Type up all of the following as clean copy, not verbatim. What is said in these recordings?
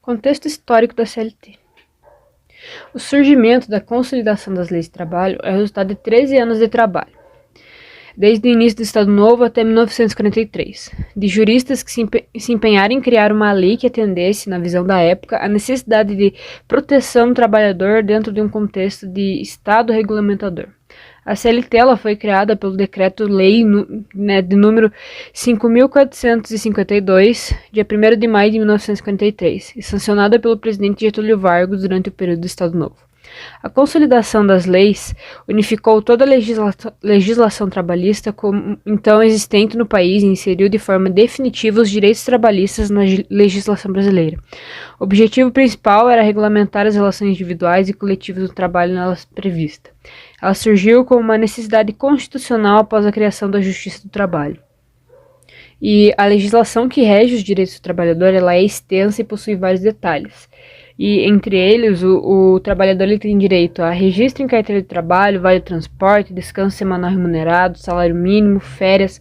Contexto histórico da CLT. O surgimento da consolidação das leis de trabalho é o resultado de 13 anos de trabalho, desde o início do Estado Novo até 1943, de juristas que se empenharam em criar uma lei que atendesse, na visão da época, a necessidade de proteção do trabalhador dentro de um contexto de Estado regulamentador. A CLT ela foi criada pelo Decreto-Lei de número 5.452, dia 1º de maio de 1953, e sancionada pelo presidente Getúlio Vargas durante o período do Estado Novo. A consolidação das leis unificou toda a legislação trabalhista então existente no país e inseriu de forma definitiva os direitos trabalhistas na legislação brasileira. O objetivo principal era regulamentar as relações individuais e coletivas do trabalho nelas prevista. Ela surgiu como uma necessidade constitucional após a criação da Justiça do Trabalho. E a legislação que rege os direitos do trabalhador ela é extensa e possui vários detalhes. E entre eles, o trabalhador ele tem direito a registro em carteira de trabalho, vale-transporte, descanso semanal remunerado, salário mínimo, férias,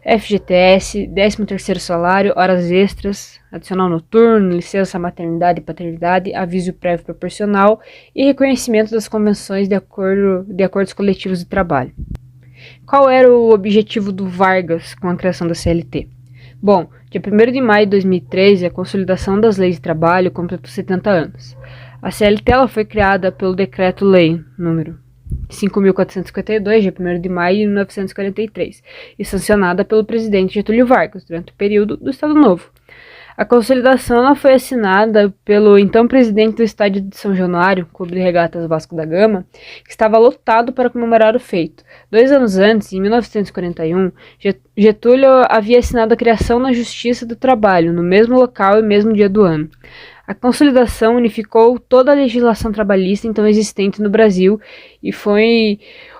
FGTS, 13º salário, horas extras, adicional noturno, licença maternidade e paternidade, aviso prévio proporcional e reconhecimento das convenções de acordos coletivos de trabalho. Qual era o objetivo do Vargas com a criação da CLT? Bom, dia 1º de maio de 2013, a consolidação das leis de trabalho completou 70 anos. A CLT ela foi criada pelo Decreto-Lei número 5.452, dia 1º de maio de 1943, e sancionada pelo presidente Getúlio Vargas durante o período do Estado Novo. A consolidação ela foi assinada pelo então presidente do estádio de São Januário, Clube de Regatas Vasco da Gama, que estava lotado para comemorar o feito. 2 anos antes, em 1941, Getúlio havia assinado a criação na Justiça do Trabalho, no mesmo local e mesmo dia do ano. A consolidação unificou toda a legislação trabalhista então existente no Brasil e foi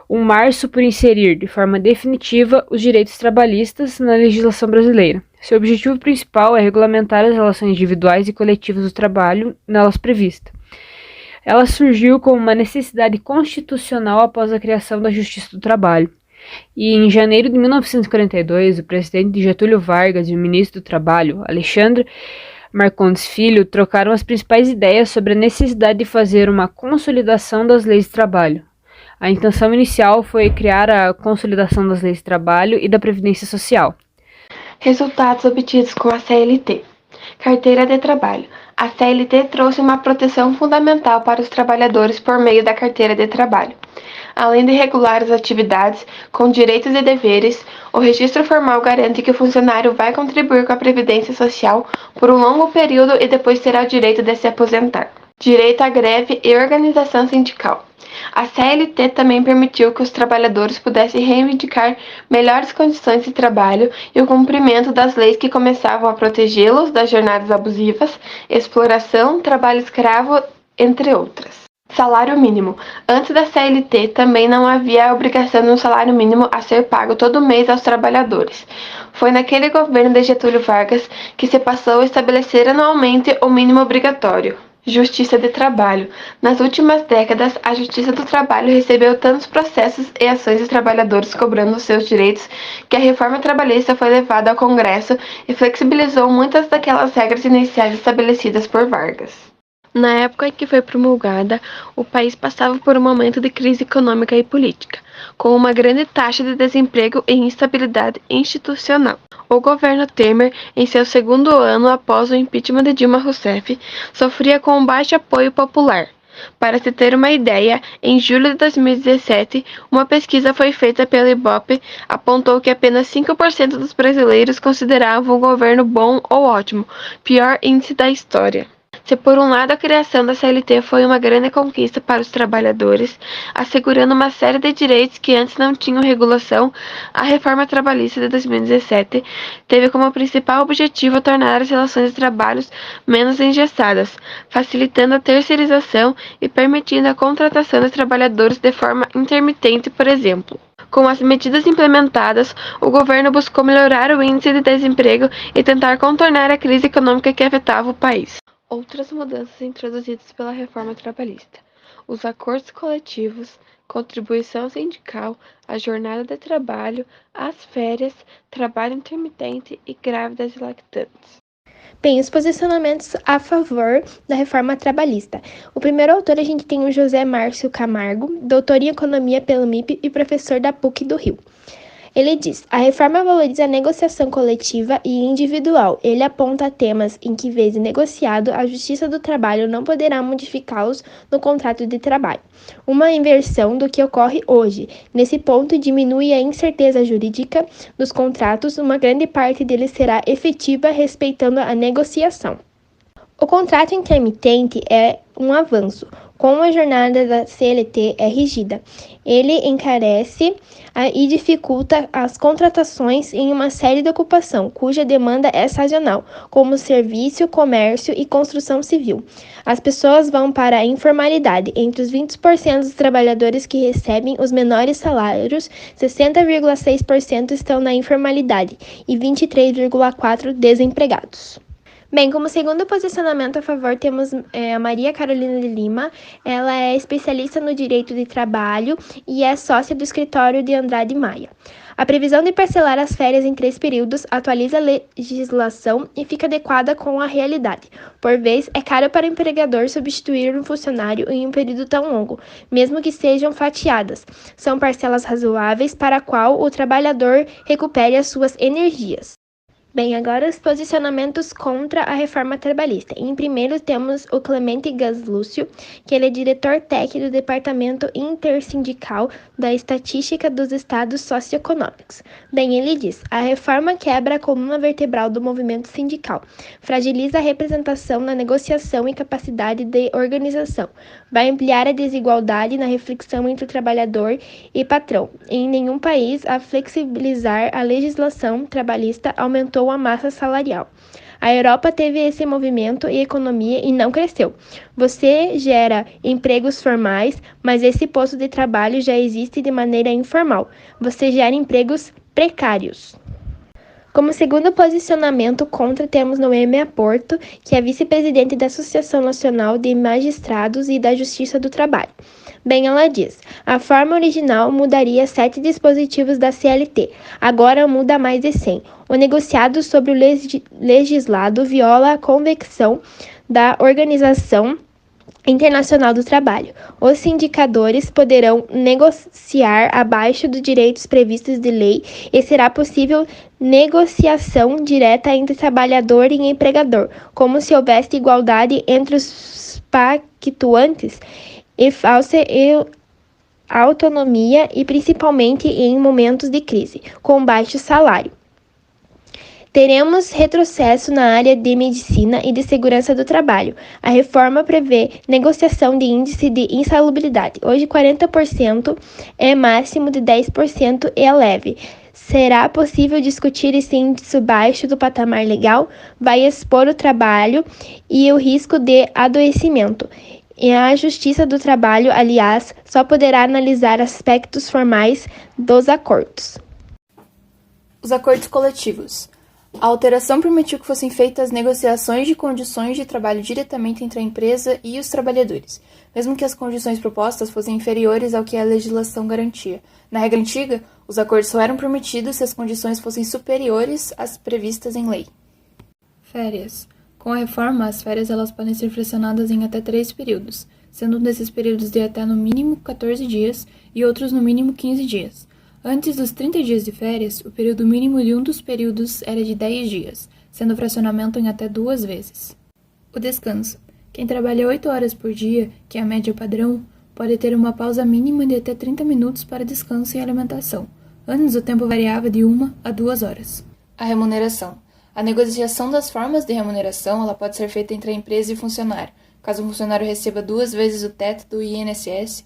um março por inserir de forma definitiva os direitos trabalhistas na legislação brasileira. Seu objetivo principal é regulamentar as relações individuais e coletivas do trabalho nelas prevista. Ela surgiu como uma necessidade constitucional após a criação da Justiça do Trabalho. E em janeiro de 1942, o presidente Getúlio Vargas e o ministro do Trabalho, Alexandre Marcondes Filho, trocaram as principais ideias sobre a necessidade de fazer uma consolidação das leis de trabalho. A intenção inicial foi criar a consolidação das leis de trabalho e da Previdência Social. Resultados obtidos com a CLT. Carteira de Trabalho. A CLT trouxe uma proteção fundamental para os trabalhadores por meio da carteira de trabalho. Além de regular as atividades com direitos e deveres, o registro formal garante que o funcionário vai contribuir com a Previdência Social por um longo período e depois terá o direito de se aposentar. Direito à greve e organização sindical. A CLT também permitiu que os trabalhadores pudessem reivindicar melhores condições de trabalho e o cumprimento das leis que começavam a protegê-los das jornadas abusivas, exploração, trabalho escravo, entre outras. Salário mínimo. Antes da CLT, também não havia a obrigação de um salário mínimo a ser pago todo mês aos trabalhadores. Foi naquele governo de Getúlio Vargas que se passou a estabelecer anualmente o mínimo obrigatório. Justiça de Trabalho. Nas últimas décadas, a Justiça do Trabalho recebeu tantos processos e ações de trabalhadores cobrando seus direitos que a reforma trabalhista foi levada ao Congresso e flexibilizou muitas daquelas regras iniciais estabelecidas por Vargas. Na época em que foi promulgada, o país passava por um momento de crise econômica e política, com uma grande taxa de desemprego e instabilidade institucional. O governo Temer, em seu segundo ano após o impeachment de Dilma Rousseff, sofria com um baixo apoio popular. Para se ter uma ideia, em julho de 2017, uma pesquisa foi feita pelo Ibope apontou que apenas 5% dos brasileiros consideravam o governo bom ou ótimo, pior índice da história. Se por um lado a criação da CLT foi uma grande conquista para os trabalhadores, assegurando uma série de direitos que antes não tinham regulação, a reforma trabalhista de 2017 teve como principal objetivo tornar as relações de trabalho menos engessadas, facilitando a terceirização e permitindo a contratação de trabalhadores de forma intermitente, por exemplo. Com as medidas implementadas, o governo buscou melhorar o índice de desemprego e tentar contornar a crise econômica que afetava o país. Outras mudanças introduzidas pela reforma trabalhista: os acordos coletivos, contribuição sindical, a jornada de trabalho, as férias, trabalho intermitente e grávidas e lactantes. Bem, os posicionamentos a favor da reforma trabalhista. O primeiro autor a gente tem o José Márcio Camargo, doutor em economia pelo MIP e professor da PUC do Rio. Ele diz: a reforma valoriza a negociação coletiva e individual. Ele aponta temas em que, vez negociado, a Justiça do Trabalho não poderá modificá-los no contrato de trabalho. Uma inversão do que ocorre hoje. Nesse ponto, diminui a incerteza jurídica dos contratos, uma grande parte deles será efetiva respeitando a negociação. O contrato intermitente é um avanço. Como a jornada da CLT é rígida, ele encarece e dificulta as contratações em uma série de ocupação, cuja demanda é sazonal, como serviço, comércio e construção civil. As pessoas vão para a informalidade. Entre os 20% dos trabalhadores que recebem os menores salários, 60,6% estão na informalidade e 23,4% desempregados. Bem, como segundo posicionamento a favor, temos a Maria Carolina de Lima. Ela é especialista no direito de trabalho e é sócia do escritório de Andrade Maia. A previsão de parcelar as férias em 3 períodos atualiza a legislação e fica adequada com a realidade. Por vez, é caro para o empregador substituir um funcionário em um período tão longo, mesmo que sejam fatiadas. São parcelas razoáveis para a qual o trabalhador recupere as suas energias. Bem, agora os posicionamentos contra a reforma trabalhista. Em primeiro temos o Clemente Gaslúcio, que ele é diretor técnico do Departamento Intersindical da Estatística dos Estados Socioeconômicos. Bem, ele diz: a reforma quebra a coluna vertebral do movimento sindical, fragiliza a representação na negociação e capacidade de organização, vai ampliar a desigualdade na reflexão entre o trabalhador e patrão. Em nenhum país, a flexibilizar a legislação trabalhista aumentou a massa salarial. A Europa teve esse movimento e economia e não cresceu. Você gera empregos formais, mas esse posto de trabalho já existe de maneira informal. Você gera empregos precários. Como segundo posicionamento contra, temos Noêmia Porto, que é vice-presidente da Associação Nacional de Magistrados e da Justiça do Trabalho. Bem, ela diz: a forma original mudaria 7 dispositivos da CLT, agora muda mais de 100. O negociado sobre o legislado viola a convenção da Organização Internacional do Trabalho. Os sindicadores poderão negociar abaixo dos direitos previstos de lei e será possível negociação direta entre trabalhador e empregador, como se houvesse igualdade entre os pactuantes e falsa autonomia e principalmente em momentos de crise, com baixo salário. Teremos retrocesso na área de medicina e de segurança do trabalho. A reforma prevê negociação de índice de insalubridade. Hoje, 40% é máximo de 10% e é leve. Será possível discutir esse índice baixo do patamar legal? Vai expor o trabalho e o risco de adoecimento. E a Justiça do Trabalho, aliás, só poderá analisar aspectos formais dos acordos. Os acordos coletivos. A alteração permitiu que fossem feitas negociações de condições de trabalho diretamente entre a empresa e os trabalhadores, mesmo que as condições propostas fossem inferiores ao que a legislação garantia. Na regra antiga, os acordos só eram permitidos se as condições fossem superiores às previstas em lei. Férias. Com a reforma, as férias elas podem ser fracionadas em até 3 períodos, sendo um desses períodos de até no mínimo 14 dias e outros no mínimo 15 dias. Antes dos 30 dias de férias, o período mínimo de um dos períodos era de 10 dias, sendo o fracionamento em até 2 vezes. O descanso. Quem trabalha 8 horas por dia, que é a média padrão, pode ter uma pausa mínima de até 30 minutos para descanso e alimentação. Antes, o tempo variava de 1 a 2 horas. A remuneração. A negociação das formas de remuneração ela pode ser feita entre a empresa e o funcionário, caso o funcionário receba 2 vezes o teto do INSS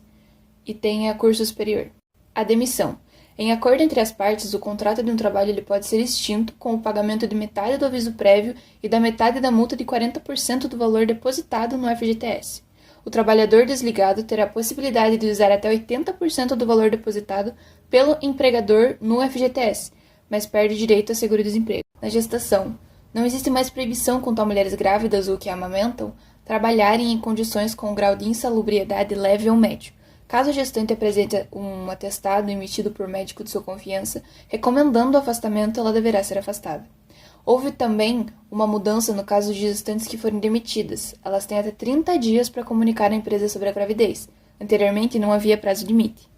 e tenha curso superior. A demissão. Em acordo entre as partes, o contrato de um trabalho ele pode ser extinto com o pagamento de metade do aviso prévio e da metade da multa de 40% do valor depositado no FGTS. O trabalhador desligado terá a possibilidade de usar até 80% do valor depositado pelo empregador no FGTS, mas perde direito a seguro-desemprego. Na gestação, não existe mais proibição quanto a mulheres grávidas ou que amamentam trabalharem em condições com grau de insalubriedade leve ou médio. Caso a gestante apresente um atestado emitido por médico de sua confiança, recomendando o afastamento, ela deverá ser afastada. Houve também uma mudança no caso de gestantes que forem demitidas. Elas têm até 30 dias para comunicar à empresa sobre a gravidez. Anteriormente, não havia prazo limite.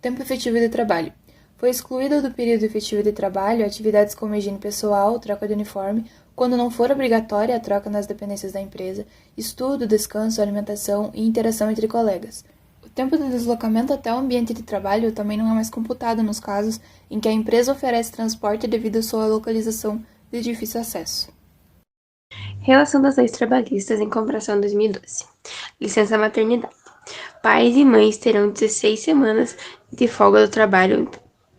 Tempo efetivo de trabalho. Foi excluído do período efetivo de trabalho atividades como higiene pessoal, troca de uniforme, quando não for obrigatória a troca nas dependências da empresa, estudo, descanso, alimentação e interação entre colegas. O tempo de deslocamento até o ambiente de trabalho também não é mais computado nos casos em que a empresa oferece transporte devido à sua localização de difícil acesso. Relação das leis trabalhistas em comparação a 2012. Licença maternidade. Pais e mães terão 16 semanas de folga do trabalho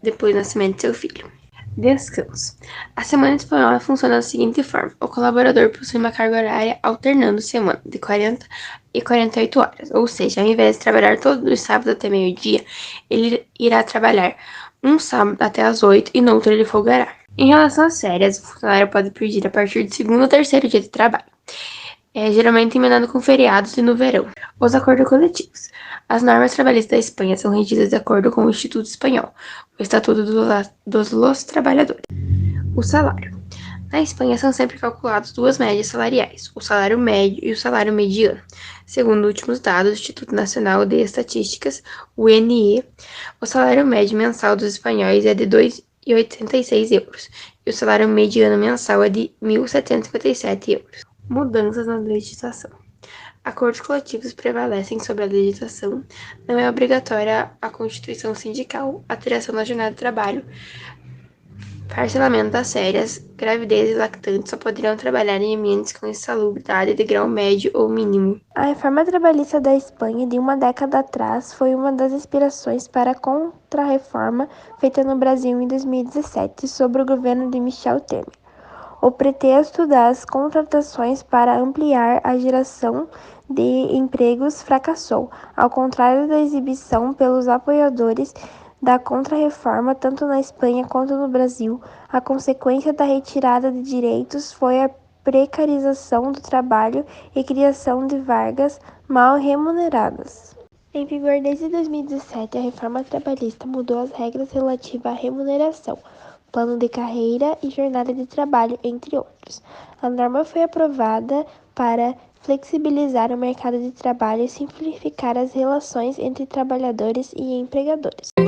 depois do nascimento de seu filho. Descanso. A semana espanhola funciona da seguinte forma: o colaborador possui uma carga horária alternando semana de 40 e 48 horas, ou seja, ao invés de trabalhar todos os sábados até meio-dia, ele irá trabalhar um sábado até as 8 e no outro ele folgará. Em relação às férias, o funcionário pode pedir a partir do segundo ou terceiro dia de trabalho, geralmente emendado com feriados e no verão. Os acordos coletivos. As normas trabalhistas da Espanha são regidas de acordo com o Instituto Espanhol, o Estatuto dos Trabalhadores. O salário. Na Espanha são sempre calculados duas médias salariais, o salário médio e o salário mediano. Segundo últimos dados do Instituto Nacional de Estatísticas, o INE, o salário médio mensal dos espanhóis é de 2,86 euros e o salário mediano mensal é de 1.757 euros. Mudanças na legislação. Acordos coletivos prevalecem sobre a legislação. Não é obrigatória a constituição sindical, alteração da jornada de trabalho, parcelamento das férias, gravidez e lactantes só poderão trabalhar em ambientes com insalubridade de grau médio ou mínimo. A reforma trabalhista da Espanha de uma década atrás foi uma das inspirações para a contra-reforma feita no Brasil em 2017 sob o governo de Michel Temer. O pretexto das contratações para ampliar a geração de empregos fracassou, ao contrário da exibição pelos apoiadores da contra-reforma tanto na Espanha quanto no Brasil. A consequência da retirada de direitos foi a precarização do trabalho e criação de vagas mal remuneradas. Em vigor desde 2017, a reforma trabalhista mudou as regras relativas à remuneração, plano de carreira e jornada de trabalho, entre outros. A norma foi aprovada para flexibilizar o mercado de trabalho e simplificar as relações entre trabalhadores e empregadores.